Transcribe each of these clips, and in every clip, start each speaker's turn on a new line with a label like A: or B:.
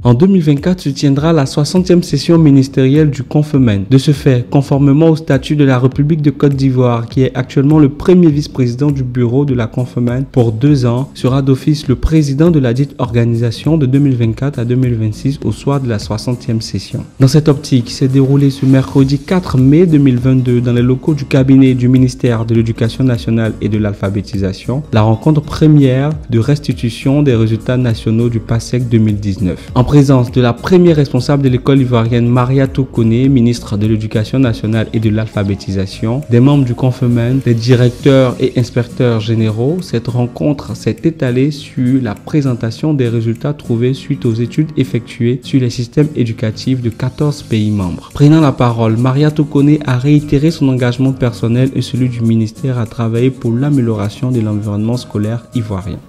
A: En 2024 se tiendra la 60e session ministérielle du Confemen. De ce fait, conformément au statut de la République de Côte d'Ivoire, qui est actuellement le premier vice-président du bureau de la Confemen pour 2 ans, sera d'office le président de la dite organisation de 2024 à 2026 au soir de la 60e session. Dans cette optique, s'est déroulé ce mercredi 4 mai 2022 dans les locaux du cabinet du ministère de l'Éducation nationale et de l'alphabétisation, la rencontre première de restitution des résultats nationaux du PASSEC 2019. En présence de la première responsable de l'école ivoirienne Maria Tokone, ministre de l'Éducation nationale et de l'alphabétisation, des membres du Confemen, des directeurs et inspecteurs généraux, cette rencontre s'est étalée sur la présentation des résultats trouvés suite aux études effectuées sur les systèmes éducatifs de 14 pays membres. Prenant la parole, Maria Tokone a réitéré son engagement personnel et celui du ministère à travailler pour l'amélioration de l'environnement scolaire ivoirien.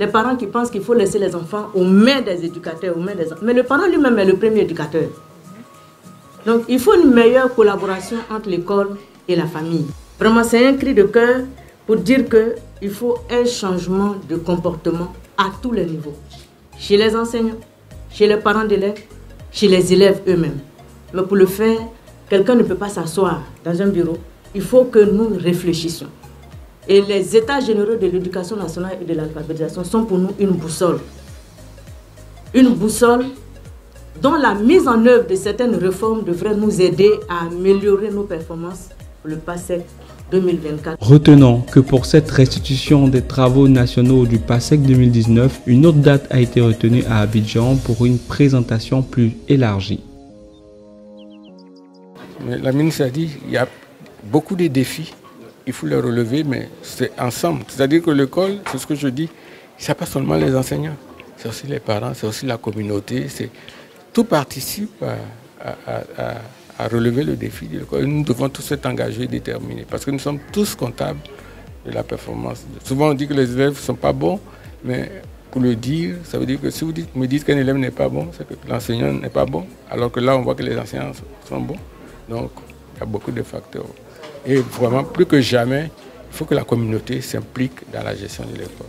B: Les parents qui pensent qu'il faut laisser les enfants aux mains des éducateurs, mais le parent lui-même est le premier éducateur. Donc il faut une meilleure collaboration entre l'école et la famille. Vraiment, c'est un cri de cœur pour dire qu'il faut un changement de comportement à tous les niveaux. Chez les enseignants, chez les parents d'élèves, chez les élèves eux-mêmes. Mais pour le faire, quelqu'un ne peut pas s'asseoir dans un bureau. Il faut que nous réfléchissions. Et les états généraux de l'éducation nationale et de l'alphabétisation sont pour nous une boussole. Une boussole dont la mise en œuvre de certaines réformes devrait nous aider à améliorer nos performances pour le PASSEC 2024.
A: Retenons que pour cette restitution des travaux nationaux du PASSEC 2019, une autre date a été retenue à Abidjan pour une présentation plus élargie.
C: La ministre a dit qu'il y a beaucoup de défis. Il faut les relever, mais c'est ensemble. C'est-à-dire que l'école, c'est ce que je dis, ce n'est pas seulement les enseignants, c'est aussi les parents, c'est aussi la communauté. Tout participe à relever le défi de l'école. Nous devons tous être engagés et déterminés, parce que nous sommes tous comptables de la performance. Souvent on dit que les élèves ne sont pas bons, mais pour le dire, ça veut dire que si vous me dites qu'un élève n'est pas bon, c'est que l'enseignant n'est pas bon, alors que là on voit que les enseignants sont bons. Donc il y a beaucoup de facteurs. Et vraiment, plus que jamais, il faut que la communauté s'implique dans la gestion de l'école.